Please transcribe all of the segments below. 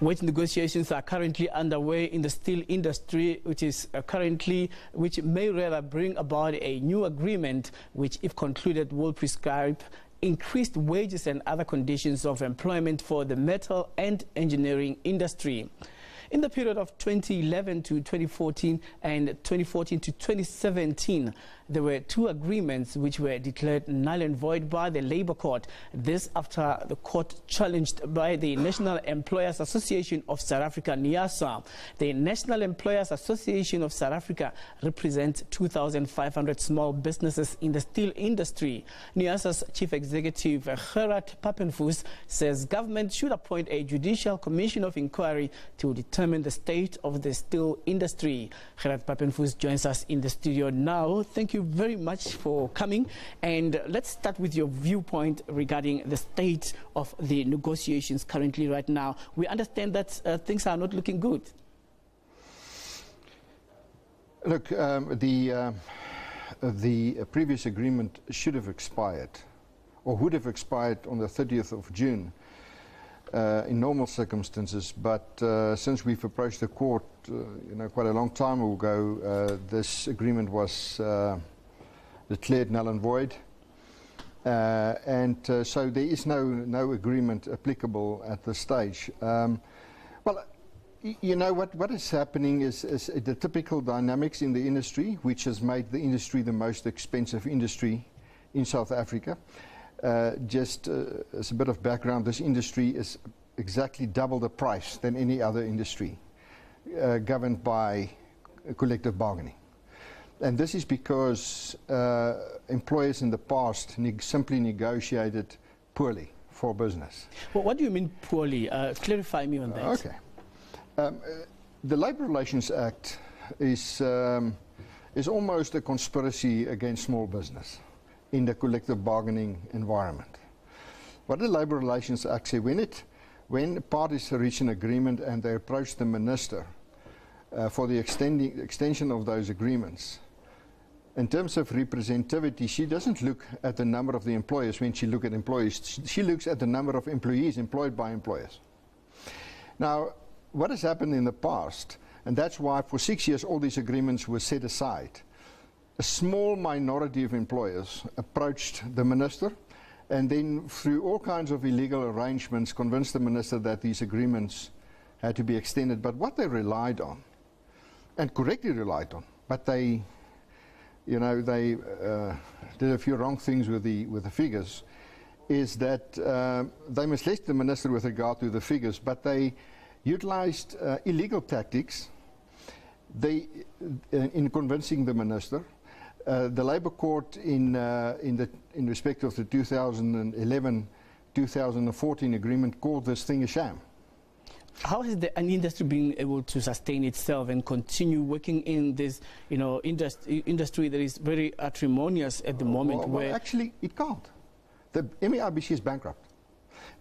Wage negotiations are currently underway in the steel industry, which may rather bring about a new agreement, which, if concluded, will prescribe increased wages and other conditions of employment for the metal and engineering industry. In the period of 2011 to 2014 and 2014 to 2017, there were two agreements which were declared null and void by the Labour Court. This after the court challenged by the National Employers Association of South Africa, NEASA. The National Employers Association of South Africa represents 2,500 small businesses in the steel industry. NEASA's chief executive, Gerhard Papenfus, says government should appoint a judicial commission of inquiry to determine the state of the steel industry. Gerhard Papenfus joins us in the studio now. Thank you very much for coming, and let's start with your viewpoint regarding the state of the negotiations currently right now. We understand that things are not looking good. Look, the previous agreement should have expired, or would have expired on the 30th of June. In normal circumstances, but since we've approached the court, quite a long time ago, this agreement was declared null and void, so there is no agreement applicable at this stage. Well, what is happening is the typical dynamics in the industry, which has made the industry the most expensive industry in South Africa. Just as a bit of background, this industry is exactly double the price than any other industry governed by collective bargaining. And this is because employers in the past simply negotiated poorly for business. Well, what do you mean poorly? Clarify me on that. Okay. The Labour Relations Act is almost a conspiracy against small business in the collective bargaining environment. What the Labour Relations Act says, when parties reach an agreement and they approach the minister for the extension of those agreements, in terms of representativity, she doesn't look at the number of the employers when she looks at employees. She looks at the number of employees employed by employers. Now, what has happened in the past, and that's why for 6 years all these agreements were set aside, a small minority of employers approached the minister and then through all kinds of illegal arrangements convinced the minister that these agreements had to be extended. But what they relied on, and correctly relied on, but they did a few wrong things with the figures, is that they misled the minister with regard to the figures, but they utilized illegal tactics in convincing the minister. The Labour Court in respect of the 2011-2014 agreement called this thing a sham. How has an industry been able to sustain itself and continue working in this, industry that is very acrimonious at the moment? Well, actually, it can't. The MERBC is bankrupt.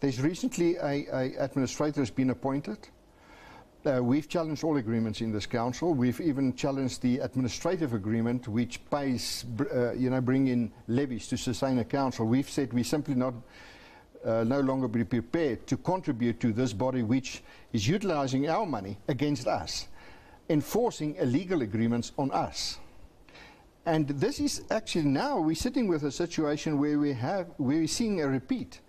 There's recently an administrator has been appointed. We've challenged all agreements in this council. We've even challenged the administrative agreement, which pays, bring in levies to sustain a council. We've said we simply no longer be prepared to contribute to this body, which is utilizing our money against us, enforcing illegal agreements on us. And this is actually now we're sitting with a situation where we're seeing a repeat.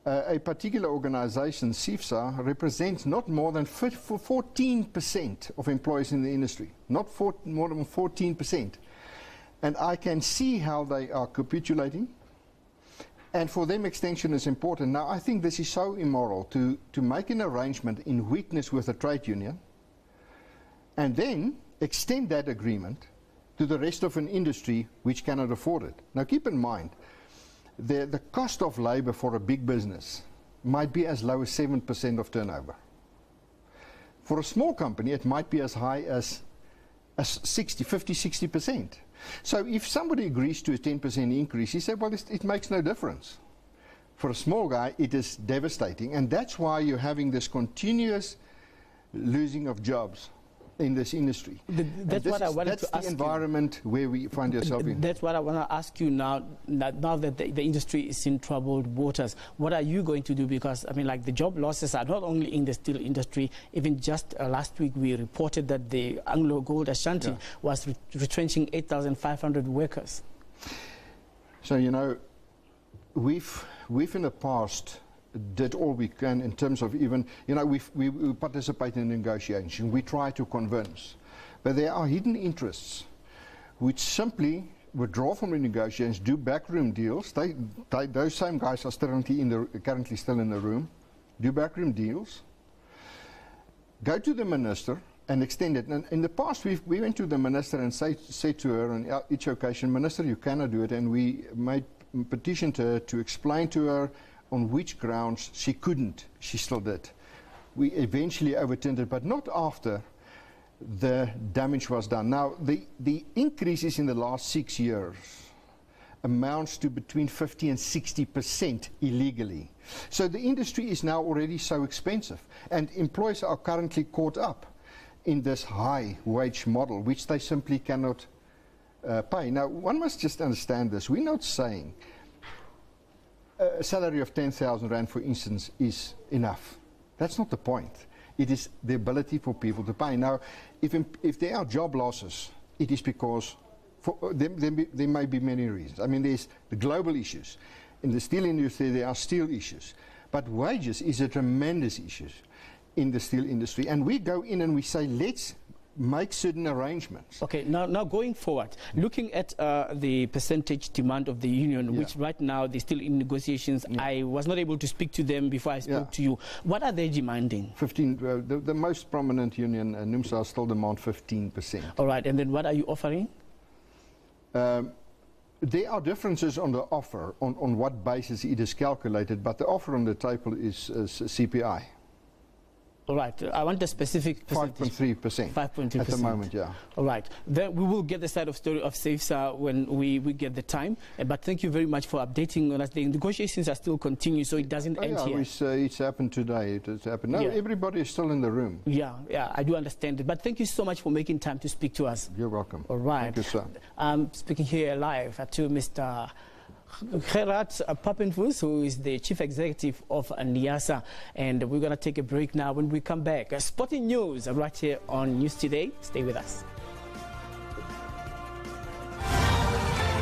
A particular organization, CIFSA, represents not more than 14% of employees in the industry, more than 14%. And I can see how they are capitulating, and for them extension is important. Now, I think this is so immoral to make an arrangement in weakness with a trade union and then extend that agreement to the rest of an industry which cannot afford it. Now, keep in mind, the cost of labor for a big business might be as low as 7% of turnover. For a small company, it might be as high as 50-60%. So if somebody agrees to a 10% increase, he said, well, it makes no difference. For a small guy, it is devastating. And that's why you're having this continuous losing of jobs in this industry. That's what I wanted to ask you. That's the environment where we find ourselves in. That's what I want to ask you now. Now that the industry is in troubled waters, what are you going to do? Because I mean, like, the job losses are not only in the steel industry. Even just last week, we reported that the Anglo Gold Ashanti was retrenching 8,500 workers. So, you know, we've in the past did all we can in terms of even, you know, we participate in negotiation. We try to convince. But there are hidden interests which simply withdraw from the negotiations, do backroom deals. Those same guys are currently still in the room, do backroom deals, go to the minister and extend it. And in the past, we went to the minister and said to her on each occasion, Minister, you cannot do it. And we petitioned her to explain to her on which grounds she couldn't. She still did. We eventually overturned it, but not after the damage was done. Now, the increases in the last 6 years amounts to between 50 and 60% illegally. So the industry is now already so expensive, and employers are currently caught up in this high wage model, which they simply cannot pay. Now, one must just understand this. We're not saying a salary of 10,000 Rand, for instance, is enough. That's not the point. It is the ability for people to pay. Now, if there are job losses, it is because there may be many reasons. I mean, there's the global issues. In the steel industry, there are steel issues. But wages is a tremendous issue in the steel industry. And we go in and we say, let's make certain arrangements. Okay, now going forward, looking at the percentage demand of the union, which right now they're still in negotiations. I was not able to speak to them before I spoke to you. What are they demanding? 15. The most prominent union, NEASA, still demand 15%. All right, and then what are you offering? There are differences on the offer, on what basis it is calculated, but the offer on the table is CPI. All right, I want a specific percentage. 5.3%. 5.3% at the moment, yeah. All right, then we will get the side of story of SAFESA when we get the time. But thank you very much for updating on us. The negotiations are still continuing, so it doesn't end here. It's happened today. It's happened. No, everybody is still in the room. Yeah, I do understand it. But thank you so much for making time to speak to us. You're welcome. All right. Thank you, sir. I'm speaking here live to Mr. Gerhard Papenfus, who is the Chief Executive of NEASA. And we're going to take a break now. When we come back, Spotting News right here on News Today. Stay with us.